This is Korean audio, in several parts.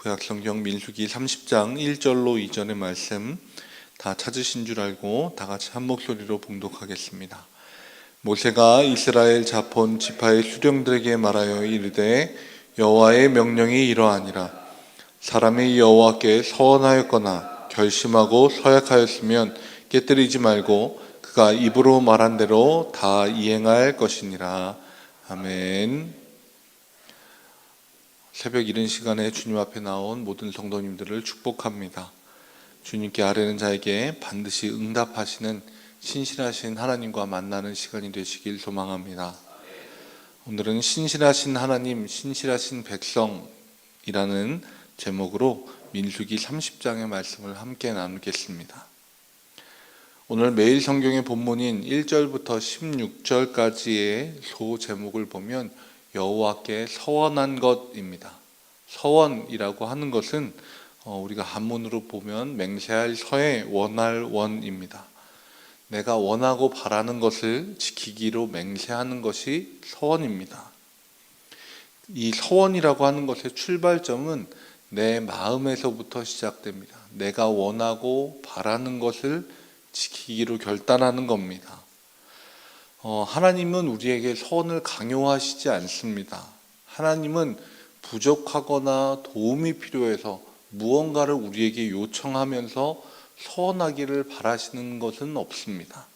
구약성경 민수기 30장 1절로 2절의 말씀 다 찾으신 줄 알고 다 같이 한 목소리로 봉독하겠습니다. 모세가 이스라엘 자손 지파의 수령들에게 말하여 이르되 여호와의 명령이 이러하니라. 사람이 여호와께 서원하였거나 결심하고 서약하였으면 깨뜨리지 말고 그가 입으로 말한 대로 다 이행할 것이니라. 아멘. 새벽 이른 시간에 주님 앞에 나온 모든 성도님들을 축복합니다. 주님께 아뢰는 자에게 반드시 응답하시는 신실하신 하나님과 만나는 시간이 되시길 소망합니다. 오늘은 신실하신 하나님, 신실하신 백성이라는 제목으로 민수기 30장의 말씀을 함께 나누겠습니다. 오늘 매일 성경의 본문인 1절부터 16절까지의 소 제목을 보면 여호와께 서원한 것입니다. 서원이라고 하는 것은 우리가 한문으로 보면 맹세할 서에 원할 원입니다. 내가 원하고 바라는 것을 지키기로 맹세하는 것이 서원입니다. 이 서원이라고 하는 것의 출발점은 내 마음에서부터 시작됩니다. 내가 원하고 바라는 것을 지키기로 결단하는 겁니다. 하나님은 우리에게 서원을 강요하시지 않습니다. 하나님은 부족하거나 도움이 필요해서 무언가를 우리에게 요청하면서 서원하기를 바라시는 것은 없습니다.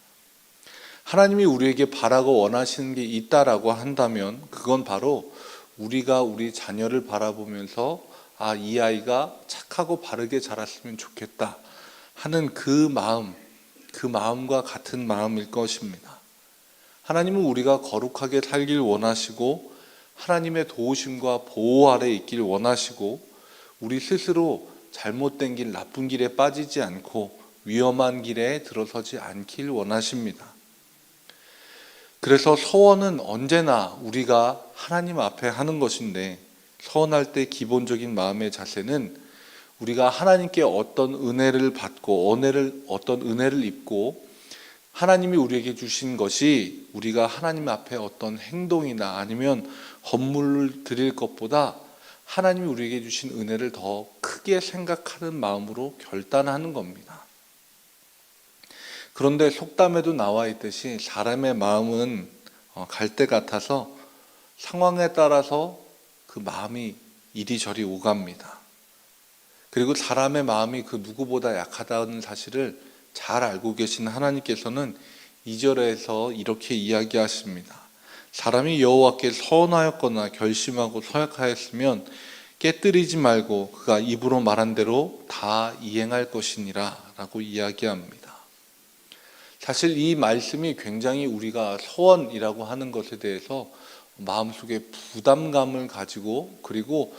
하나님이 우리에게 바라고 원하시는 게 있다라고 한다면 그건 바로 우리가 우리 자녀를 바라보면서 이 아이가 착하고 바르게 자랐으면 좋겠다 하는 그 마음과 같은 마음일 것입니다. 하나님은 우리가 거룩하게 살길 원하시고 하나님의 도우심과 보호 아래 있길 원하시고 우리 스스로 잘못된 길, 나쁜 길에 빠지지 않고 위험한 길에 들어서지 않길 원하십니다. 그래서 서원은 언제나 우리가 하나님 앞에 하는 것인데 서원할 때 기본적인 마음의 자세는 우리가 하나님께 어떤 은혜를 받고 어떤 은혜를 입고 하나님이 우리에게 주신 것이 우리가 하나님 앞에 어떤 행동이나 아니면 헌물을 드릴 것보다 하나님이 우리에게 주신 은혜를 더 크게 생각하는 마음으로 결단하는 겁니다. 그런데 속담에도 나와 있듯이 사람의 마음은 갈대 같아서 상황에 따라서 그 마음이 이리저리 오갑니다. 그리고 사람의 마음이 그 누구보다 약하다는 사실을 잘 알고 계신 하나님께서는 2절에서 이렇게 이야기하십니다. 사람이 여호와께 서원하였거나 결심하고 서약하였으면 깨뜨리지 말고 그가 입으로 말한 대로 다 이행할 것이니라 라고 이야기합니다. 사실 이 말씀이 굉장히 우리가 서원이라고 하는 것에 대해서 마음속에 부담감을 가지고 그리고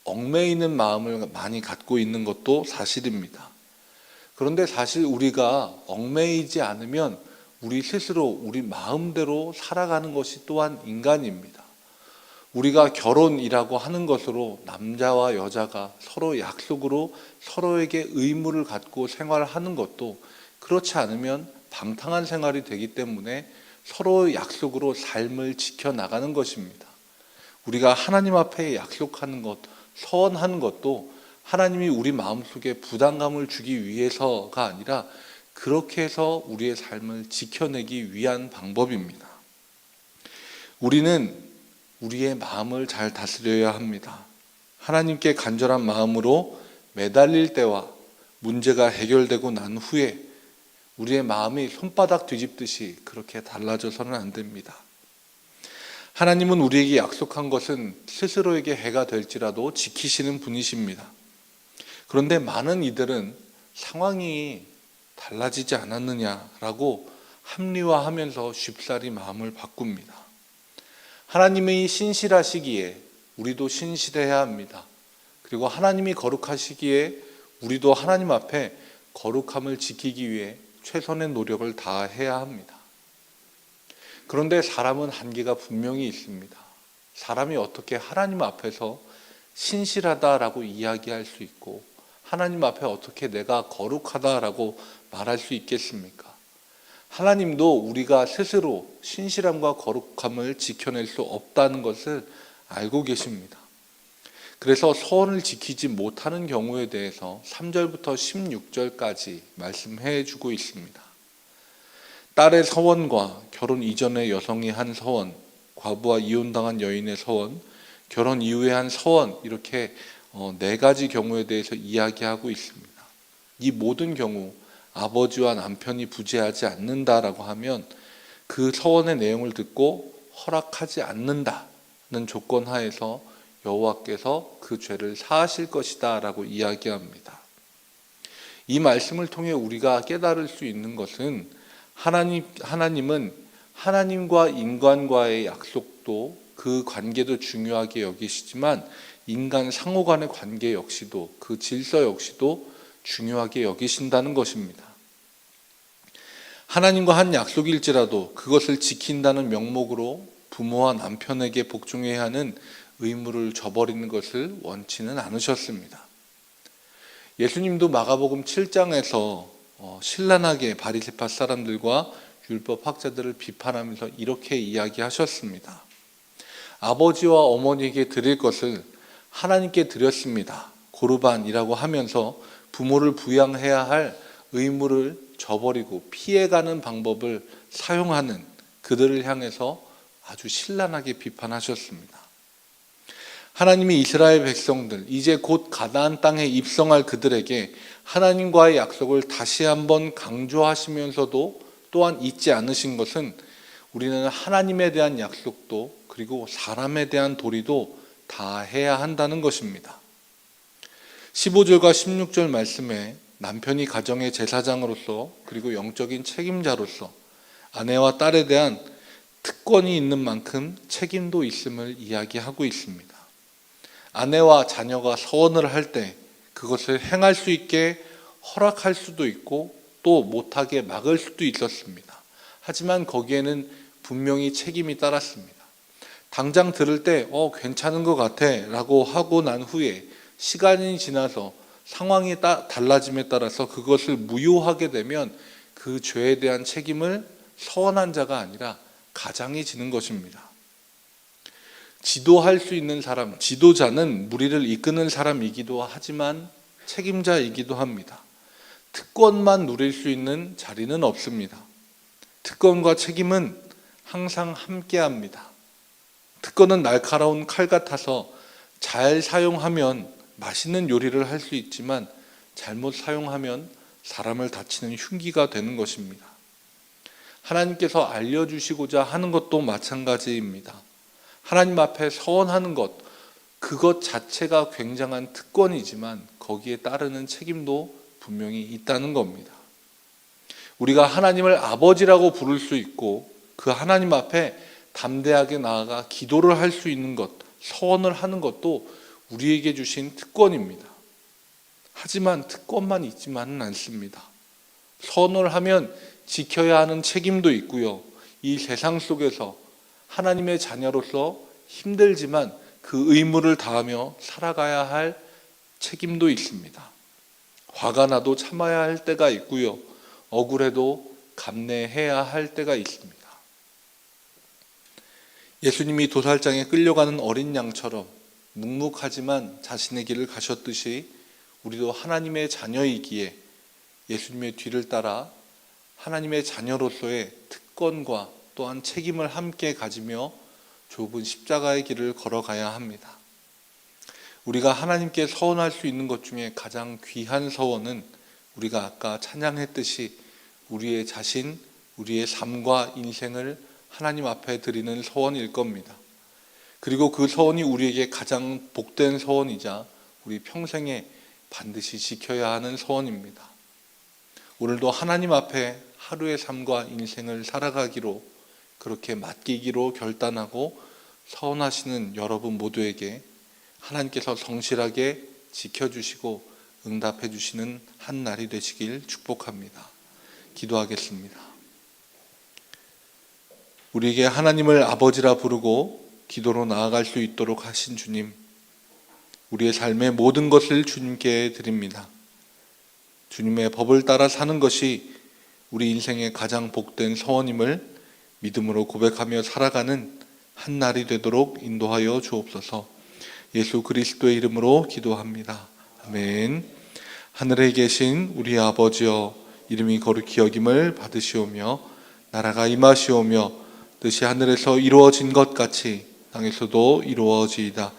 얽매이는 마음을 많이 갖고 있는 것도 사실입니다. 그런데 사실 우리가 얽매이지 않으면 우리 스스로 우리 마음대로 살아가는 것이 또한 인간입니다. 우리가 결혼이라고 하는 것으로 남자와 여자가 서로 약속으로 서로에게 의무를 갖고 생활하는 것도 그렇지 않으면 방탕한 생활이 되기 때문에 서로의 약속으로 삶을 지켜나가는 것입니다. 우리가 하나님 앞에 약속하는 것, 서원하는 것도 하나님이 우리 마음속에 부담감을 주기 위해서가 아니라 그렇게 해서 우리의 삶을 지켜내기 위한 방법입니다. 우리는 우리의 마음을 잘 다스려야 합니다. 하나님께 간절한 마음으로 매달릴 때와 문제가 해결되고 난 후에 우리의 마음이 손바닥 뒤집듯이 그렇게 달라져서는 안 됩니다. 하나님은 우리에게 약속한 것은 스스로에게 해가 될지라도 지키시는 분이십니다. 그런데 많은 이들은 상황이 달라지지 않았느냐라고 합리화하면서 쉽사리 마음을 바꿉니다. 하나님이 신실하시기에 우리도 신실해야 합니다. 그리고 하나님이 거룩하시기에 우리도 하나님 앞에 거룩함을 지키기 위해 최선의 노력을 다해야 합니다. 그런데 사람은 한계가 분명히 있습니다. 사람이 어떻게 하나님 앞에서 신실하다라고 이야기할 수 있고 하나님 앞에 어떻게 내가 거룩하다라고 말할 수 있겠습니까? 하나님도 우리가 스스로 신실함과 거룩함을 지켜낼 수 없다는 것을 알고 계십니다. 그래서 서원을 지키지 못하는 경우에 대해서 3절부터 16절까지 말씀해 주고 있습니다. 딸의 서원과 결혼 이전의 여성이 한 서원, 과부와 이혼당한 여인의 서원, 결혼 이후에 한 서원, 이렇게 4가지 경우에 대해서 이야기하고 있습니다. 이 모든 경우 아버지와 남편이 부재하지 않는다라고 하면 그 서원의 내용을 듣고 허락하지 않는다는 조건 하에서 여호와께서 그 죄를 사하실 것이다 라고 이야기합니다. 이 말씀을 통해 우리가 깨달을 수 있는 것은 하나님은 하나님과 인간과의 약속도 그 관계도 중요하게 여기시지만 인간 상호 간의 관계 역시도, 그 질서 역시도 중요하게 여기신다는 것입니다. 하나님과 한 약속일지라도 그것을 지킨다는 명목으로 부모와 남편에게 복종해야 하는 의무를 저버리는 것을 원치는 않으셨습니다. 예수님도 마가복음 7장에서 신랄하게 바리새파 사람들과 율법 학자들을 비판하면서 이렇게 이야기하셨습니다. 아버지와 어머니에게 드릴 것을 하나님께 드렸습니다. 고르반이라고 하면서 부모를 부양해야 할 의무를 저버리고 피해가는 방법을 사용하는 그들을 향해서 아주 신랄하게 비판하셨습니다. 하나님이 이스라엘 백성들, 이제 곧 가나안 땅에 입성할 그들에게 하나님과의 약속을 다시 한번 강조하시면서도 또한 잊지 않으신 것은 우리는 하나님에 대한 약속도 그리고 사람에 대한 도리도 다 해야 한다는 것입니다. 15절과 16절 말씀에 남편이 가정의 제사장으로서 그리고 영적인 책임자로서 아내와 딸에 대한 특권이 있는 만큼 책임도 있음을 이야기하고 있습니다. 아내와 자녀가 서원을 할 때 그것을 행할 수 있게 허락할 수도 있고 또 못하게 막을 수도 있었습니다. 하지만 거기에는 분명히 책임이 따랐습니다. 당장 들을 때 괜찮은 것 같아 라고 하고 난 후에 시간이 지나서 상황이 달라짐에 따라서 그것을 무효하게 되면 그 죄에 대한 책임을 서원한 자가 아니라 가장이 지는 것입니다. 지도할 수 있는 사람, 지도자는 무리를 이끄는 사람이기도 하지만 책임자이기도 합니다. 특권만 누릴 수 있는 자리는 없습니다. 특권과 책임은 항상 함께합니다. 특권은 날카로운 칼 같아서 잘 사용하면 맛있는 요리를 할 수 있지만 잘못 사용하면 사람을 다치는 흉기가 되는 것입니다. 하나님께서 알려주시고자 하는 것도 마찬가지입니다. 하나님 앞에 서원하는 것, 그것 자체가 굉장한 특권이지만 거기에 따르는 책임도 분명히 있다는 겁니다. 우리가 하나님을 아버지라고 부를 수 있고 그 하나님 앞에 담대하게 나아가 기도를 할 수 있는 것, 서원을 하는 것도 우리에게 주신 특권입니다. 하지만 특권만 있지만은 않습니다. 서원을 하면 지켜야 하는 책임도 있고요. 이 세상 속에서 하나님의 자녀로서 힘들지만 그 의무를 다하며 살아가야 할 책임도 있습니다. 화가 나도 참아야 할 때가 있고요. 억울해도 감내해야 할 때가 있습니다. 예수님이 도살장에 끌려가는 어린 양처럼 묵묵하지만 자신의 길을 가셨듯이 우리도 하나님의 자녀이기에 예수님의 뒤를 따라 하나님의 자녀로서의 특권과 또한 책임을 함께 가지며 좁은 십자가의 길을 걸어가야 합니다. 우리가 하나님께 서원할 수 있는 것 중에 가장 귀한 서원은 우리가 아까 찬양했듯이 우리의 자신, 우리의 삶과 인생을 하나님 앞에 드리는 서원일 겁니다. 그리고 그 서원이 우리에게 가장 복된 서원이자 우리 평생에 반드시 지켜야 하는 서원입니다. 오늘도 하나님 앞에 하루의 삶과 인생을 살아가기로 그렇게 맡기기로 결단하고 서원하시는 여러분 모두에게 하나님께서 성실하게 지켜주시고 응답해 주시는 한 날이 되시길 축복합니다. 기도하겠습니다. 우리에게 하나님을 아버지라 부르고 기도로 나아갈 수 있도록 하신 주님, 우리의 삶의 모든 것을 주님께 드립니다. 주님의 법을 따라 사는 것이 우리 인생의 가장 복된 서원임을 믿음으로 고백하며 살아가는 한 날이 되도록 인도하여 주옵소서. 예수 그리스도의 이름으로 기도합니다. 아멘. 하늘에 계신 우리 아버지여, 이름이 거룩히 여김을 받으시오며 나라가 임하시오며 뜻이 하늘에서 이루어진 것 같이 땅에서도 이루어지이다.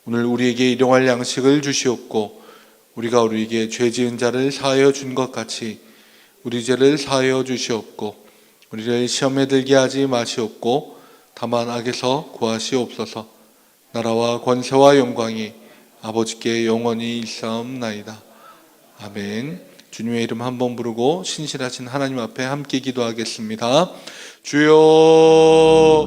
오늘 우리에게 일용할 양식을 주시옵고 우리가 우리에게 죄 지은 자를 사하여 준 것 같이 우리 죄를 사하여 주시옵고 우리를 시험에 들게 하지 마시옵고 다만 악에서 구하시옵소서. 나라와 권세와 영광이 아버지께 영원히 있사옵나이다. 아멘. 주님의 이름 한번 부르고 신실하신 하나님 앞에 함께 기도하겠습니다. 주여